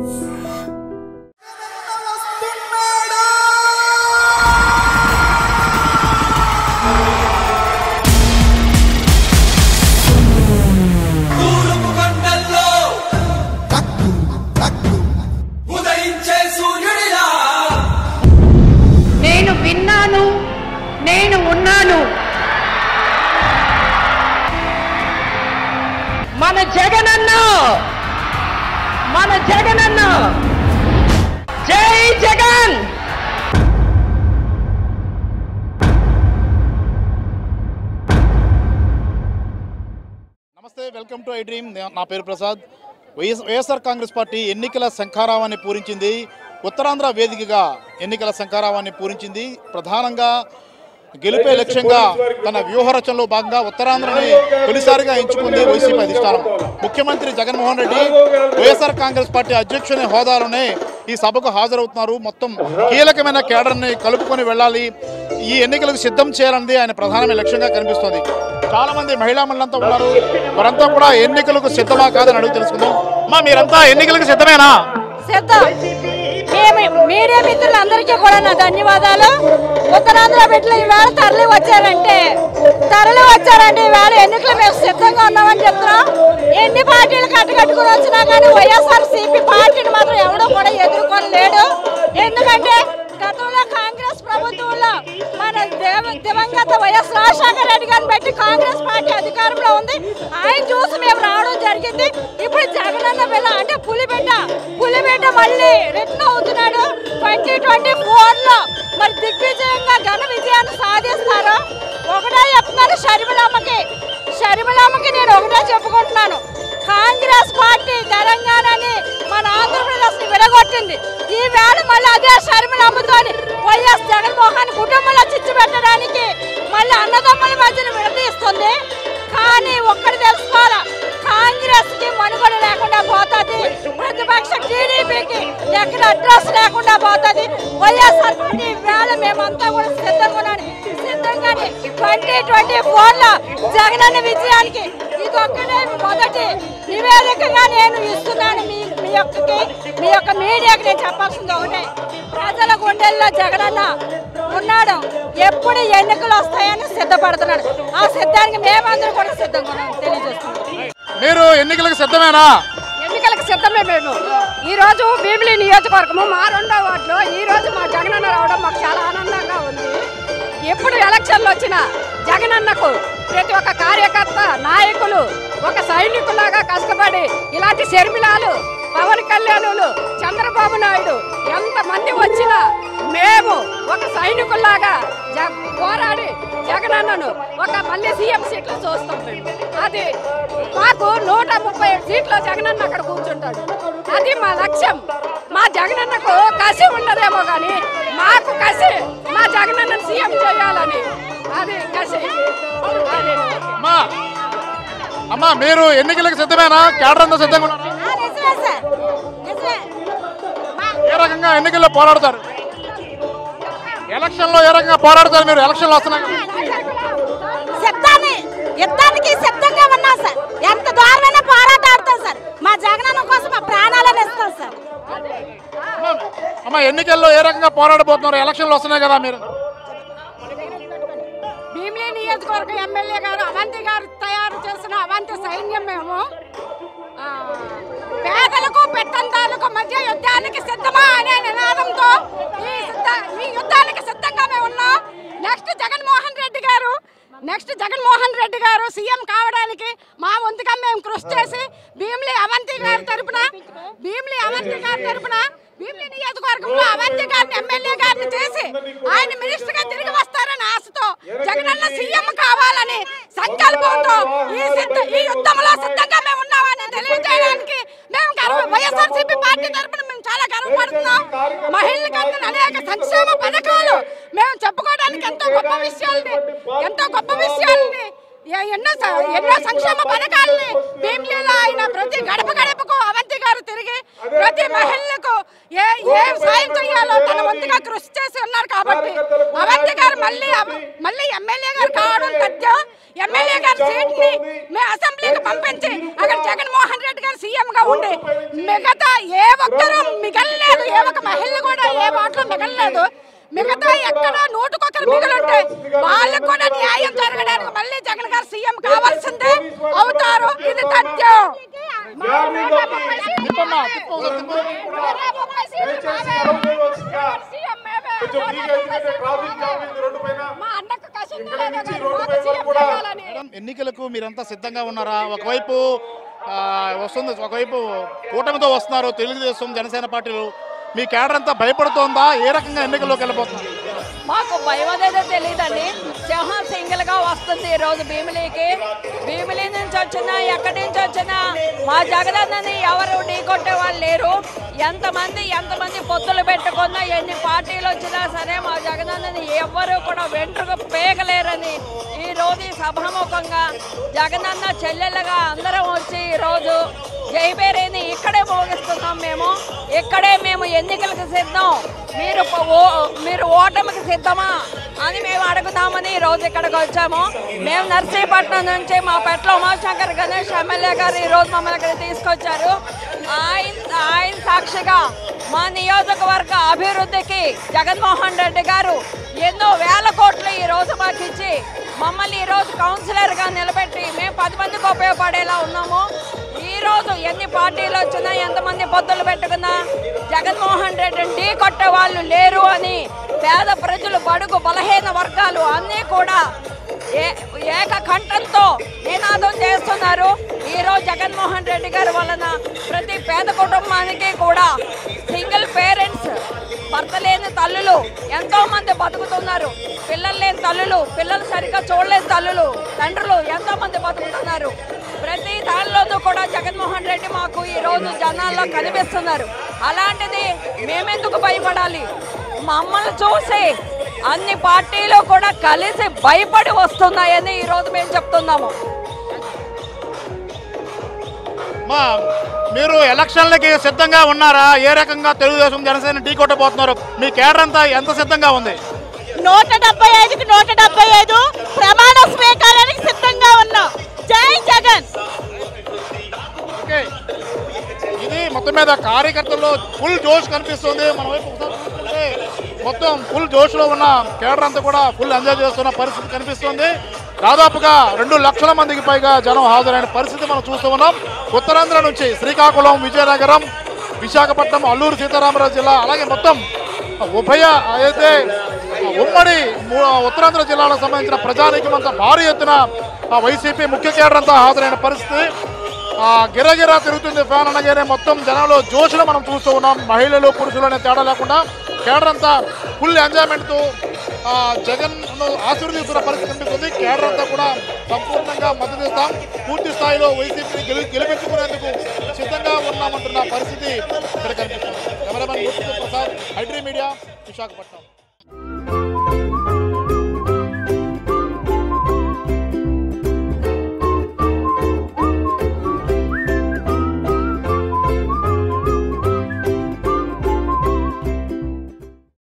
నేను విన్నాను, నేను ఉన్నాను. మన జగనన్న, మన జగనన్న, జై జగన్. నమస్తే, వెల్కమ్ టు ఐ డ్రీమ్. నా పేరు ప్రసాద్. వైఎస్ఆర్ కాంగ్రెస్ పార్టీ ఎన్నికల శంఖారావాన్ని పూరించింది. ఉత్తరాంధ్ర వేదికగా ఎన్నికల శంఖారావాన్ని పూరించింది. ప్రధానంగా గెలుపే లక్ష్యంగా తన వ్యూహరచనలో భాగంగా ఉత్తరాంధ్రని తొలిసారిగా ఎంచుకుంది వైసీపీ అధిష్టానం. ముఖ్యమంత్రి జగన్మోహన్ రెడ్డి వైఎస్ఆర్ కాంగ్రెస్ పార్టీ అధ్యక్షుని హోదాలోనే ఈ సభకు హాజరవుతున్నారు. మొత్తం కీలకమైన కేడర్ని కలుపుకొని వెళ్ళాలి, ఈ ఎన్నికలకు సిద్ధం చేయాలన్నది ఆయన ప్రధానమైన లక్ష్యంగా కనిపిస్తోంది. చాలా మంది మహిళా మండలంతా ఉన్నారు. వారంతా కూడా ఎన్నికలకు సిద్ధమా కాదని అడుగు తెలుసుకుందాం. మీరంతా ఎన్నికలకు సిద్ధమేనా? సిద్ధం. మీడియా మిత్రులందరికీ కూడా నా ధన్యవాదాలు. ఉత్తరాంధ్ర బిడ్డలు ఈవేళ తరలి వచ్చారంటే ఈవేళ ఎన్నికలు మేము సిద్ధంగా ఉన్నామని చెప్తున్నాం. ఎన్ని పార్టీలు కట్టుకుని వచ్చినా కానీ వైఎస్ఆర్సీపీ పార్టీని మాత్రం ఎవడో కూడా ఎదుర్కొనలేడు. ఎందుకంటే గతంలో కాంగ్రెస్ ప్రభుత్వంలో మన దివంగత వైఎస్ రాజశేఖర రెడ్డి గారిని బట్టి కాంగ్రెస్ పార్టీ అధికారంలో ఉంది. ఆయన చూసి మేము రావడం జరిగింది. ఇప్పుడు జగనన్న బిడ్డ అంటే పులిబిడ్డ మళ్ళీ రిటర్న్ అవుతున్నాడు. 2024లో మరి దిగ్విజయంగా ఘన విజయాన్ని సాధిస్తారు. ఒకటే చెప్తున్నాను, షర్మిలమ్మకి నేను ఒకటే చెప్పుకుంటున్నాను. కాంగ్రెస్ పార్టీ తెలంగాణని మన ఆంధ్రప్రదేశ్ ని విడగొట్టింది. ఈ వేళ మళ్ళీ అదే షర్మిలమ్మతో వైఎస్ జగన్మోహన్ కుటుంబంలో చిచ్చు పెట్టడానికి మళ్ళీ అన్నదమ్ముల మధ్యన విడదీస్తుంది. కానీ ఒక్కటి తెలుసుకోవాలా, కాంగ్రెస్ కి మనుగడ లేకుండా పోతుంది. ప్రతిపక్ష టీడీపీకి ఎక్కడ అడ్రస్ లేకుండా పోతుంది. వైఎస్ఆర్ పార్టీ వేళ మేమంతా కూడా సిద్ధంగానే 2024లో జగనన్న విజయానికి ఇదొక్కటే మొదటి నివేదికగా నేను ఇస్తున్నాను. మీ యొక్క మీడియాకి నేను చెప్పాల్సింది ఒకటే, ప్రజల గుండెల్లో జగనన్న ఉన్నాడు. ఎప్పుడు ఎన్నికలు వస్తాయని సిద్ధపడుతున్నాడు. ఆ సిద్ధానికి మేమందరూ కూడా సిద్ధంగా ఉన్నాం తెలియజేస్తున్నాం. మీరు ఎన్నికలకు సిద్ధమేనా? ఎన్నికలకు సిద్ధమే. మేము ఈ రోజు భీమిలి నియోజకవర్గము మా 2వ వార్డులో ఈ రోజు మా జగనన్న రావడం మాకు చాలా ఆనందంగా ఉంది. ఎప్పుడు ఎలక్షన్లు వచ్చినా జగనన్నకు ప్రతి ఒక్క కార్యకర్త, నాయకులు ఒక సైనికులాగా కష్టపడి ఇలాంటి షర్మిలాలు, పవన్ కళ్యాణులు, చంద్రబాబు నాయుడు ఎంతమంది వచ్చినా మేము ఒక సైనికుల్లాగా పోరాడి జగనన్నను ఒక మళ్ళీ సీఎం సీట్లో చూస్తాం. అది మాకు 137 సీట్లో జగనన్న అక్కడ కూర్చుంటాడు. అది మా లక్ష్యం. మా జగనన్నకు కసి ఉండదేమో కానీ మాకు కసి మా జగనన్నను సీఎం చేయాలని అది కసి. అమ్మా, మీరు ఎన్నికలకు సిద్ధమేనా? కేడర్ అంతా సిద్ధంగా ఉన్నారా? ఏ రకంగా ఎన్నికల్లో పోరాడతారు? ఎలక్షన్ లో ఏ రకంగా పోరాడతారు మీరు? ఎలక్షన్లు వస్తున్నాయి, యుద్ధానికి సిద్ధంగా ఉన్నాం సార్. ఎంత దూరమైనా పోరాటాడతాం సార్. మా జగనన్న కోసం మా ప్రాణాలను ఇస్తాం సార్. అమ్మా, ఎన్నికల్లో ఏ రకంగా పోరాడబోతున్నారు? ఎలక్షన్లు వస్తున్నాయి కదా, మీరు భీమిలి నియోజకవర్గం ఎమ్మెల్యే గారు అవంతి గారు తయారు చేసిన అవంతి సైన్యం మేము పేదలకు పెత్తందారులకు మధ్య యుద్ధానికి సిద్ధమా అనే నినాదంతో ఈ యుద్ధానికి సిద్ధంగా మేము ఉన్నాం. నెక్స్ట్ జగన్మోహన్ రెడ్డి గారు సీఎం కావడానికి మా వంతుగా మేము కృషి చేసి భీమిలి అవంతి గారి తరపున భీమిలి నియోజకవర్గంలో అవంతి గారిని ఎమ్మెల్యే గారిని చేసి ఆయన మినిస్టర్ గా తిరిగి వస్తారని ఆశతో జగనన్న సీఎం కావాలని సంకల్పంతో ఈ యుద్ధంలో సిద్ధంగా మేము ఉన్నామని తెలియజేయడానికి మేము వైఎస్ఆర్సీపీ పార్టీ తరపున మేము చాలా గర్వపడుతున్నాం. మహిళలకు అందిన అనేక సంక్షేమ పథకాలు మేము చెప్పుకోవడానికి ఎంతో గొప్ప విషయాలని ఎన్నో సంక్షేమ పథకాలని భీమిలిలో ఆయన ప్రతి గడప గడపకు అవంతి గారు తిరిగి ప్రతి మహిళలకు ఏ సాయం చేయాలో తన వంతుగా కృషి చేసి ఉన్నారు. కాబట్టి అవంతి గారు మళ్ళీ ఎమ్మెల్యే గారు కావడం తథ్యం. ఎమ్మెల్యే గారి సీట్ ని మేము అసెంబ్లీకి పంపించి అక్కడ జగన్మోహన్ రెడ్డి గారు సీఎం గా ఉండి మిగతా ఏ ఒక్కరూ మిగలలేదు, ఏ ఒక్క మహిళ కూడా ఏ మాటలు మిగలలేదు. మిగతా ఎక్కడ నూటుకొకరు మిగులుంటే వాళ్ళకు కూడా న్యాయం జరగడానికి మళ్ళీ జగన్ గారు సీఎం కావాల్సిందే అవుతారు. ఇది తథ్యం. ఎన్నికలకు మీరంతా సిద్ధంగా ఉన్నారా? ఒకవైపు వస్తుంది, ఒకవైపు కూటమితో వస్తున్నారు తెలుగుదేశం జనసేన పార్టీలు. మీ కేడర్ అంతా భయపడుతోందా? ఏ రకంగా ఎన్నికల్లోకి వెళ్ళిపోతున్నారు? మాకు భయం అనేది తెలియదండి. సింహం సింగిల్ గా వస్తుంది ఈ రోజు భీమిలీకి. భీమిలీ నుంచి వచ్చినా ఎక్కడి నుంచి వచ్చినా మా జగనన్నని ఎవరు ఢీకొట్టే వాళ్ళు లేరు. ఎంతమంది పొత్తులు పెట్టుకున్నా ఎన్ని పార్టీలు వచ్చినా సరే మా జగనన్నని ఎవ్వరూ కూడా వెంట్రుకు పేగలేరని ఈ రోజు సభాముఖంగా జగనన్న చెల్లెలుగా అందరం వచ్చి ఈ రోజు జైబేరేని ఇక్కడే మోగిస్తున్నాం. ఇక్కడే మేము ఎన్నికలకు సిద్ధం, మీరు ఓటమికి సిద్ధమా అని మేము అడుగుతామని ఈ రోజు ఇక్కడికి వచ్చాము. మేము నర్సీపట్నం నుంచి మా పెట్ల ఉమాశంకర్ గణేష్ ఎమ్మెల్యే గారు ఈ రోజు మమ్మల్ని ఇక్కడ తీసుకొచ్చారు. ఆయన సాక్షిగా మా నియోజకవర్గ అభివృద్ధికి జగన్మోహన్ రెడ్డి గారు ఎన్నో వేల కోట్లు ఈ రోజు మాకు ఇచ్చి మమ్మల్ని ఈ రోజు కౌన్సిలర్గా నిలబెట్టి మేము 10 మందికి ఉపయోగపడేలా ఉన్నాము. ఈ రోజు ఎన్ని పార్టీలు వచ్చినా ఎంతమంది పొత్తులు పెట్టుకున్నా జగన్మోహన్ రెడ్డిని ఢీ కొట్టే వాళ్ళు లేరు అని పేద ప్రజలు, బడుగు బలహీన వర్గాలు అన్నీ కూడా ఏకకంఠంతో నినాదం చేస్తున్నారు. ఈరోజు జగన్మోహన్ రెడ్డి గారి వలన ప్రతి పేద కుటుంబానికి కూడా సింగిల్ పేరెంట్స్, భర్త లేని తల్లులు ఎంతో మంది బతుకుతున్నారు. పిల్లలు లేని తల్లులు, పిల్లలు సరిగ్గా చూడలేని తల్లులు, తండ్రులు ఎంతో మంది బతుకుతున్నారు. ప్రతి దానిలోనూ కూడా జగన్మోహన్ రెడ్డి మాకు ఈ రోజు జనాల్లో కనిపిస్తున్నారు. అలాంటిది మేమెందుకు భయపడాలి? మమ్మల్ని చూసి అన్ని పార్టీలు కూడా కలిసి భయపడి వస్తున్నాయని ఈ రోజు మేము చెప్తున్నాము. మీరు ఎలక్షన్లకి సిద్ధంగా ఉన్నారా? ఏ రకంగా తెలుగుదేశం జనసేన ఢీ కొట్టబోతున్నారు? మీ కేడర్ అంతా ఎంత సిద్ధంగా ఉంది? 175కి 175 ప్రమాణ స్వీకారానికి సిద్ధంగా ఉన్నాం. జై జగన్. ఇది మొత్తం మీద కార్యకర్తల్లో ఫుల్ జోష్ కనిపిస్తుంది. మన వైపు చూస్తే మొత్తం ఫుల్ జోష్లో ఉన్న కేడర్ అంతా కూడా ఫుల్ ఎంజాయ్ చేస్తున్న పరిస్థితి కనిపిస్తుంది. దాదాపుగా 2 లక్షల మందికి పైగా జనం హాజరైన పరిస్థితి మనం చూస్తూ ఉన్నాం. ఉత్తరాంధ్ర నుంచి శ్రీకాకుళం, విజయనగరం, విశాఖపట్నం, అల్లూరు సీతారామరాజు జిల్లా, అలాగే మొత్తం అయితే ఉమ్మడి ఉత్తరాంధ్ర జిల్లాలకు సంబంధించిన ప్రజానీకమంతా భారీ ఎత్తున వైసీపీ ముఖ్య కేడర్ అంతా హాజరైన పరిస్థితి. గిరగిరా తిరుగుతుంది ఫ్యాన్ అనగానే మొత్తం జనాల్లో జోష్లో మనం చూస్తూ ఉన్నాం. మహిళలు, పురుషులు అనే తేడా లేకుండా కేడర్ అంతా ఫుల్ ఎంజాయ్మెంట్తో జగన్ ఆశీర్వదిస్తున్న పరిస్థితి కనిపిస్తుంది. కేడర్ అంతా కూడా సంపూర్ణంగా మద్దతు ఇస్తాం, పూర్తి స్థాయిలో వైసీపీని గెలిపించుకునేందుకు సిద్ధంగా ఉన్నామంటున్న పరిస్థితి ఇక్కడ కనిపిస్తుంది. కెమెరామెన్ ప్రసాద్, హైడ్రీ మీడియా, విశాఖపట్నం.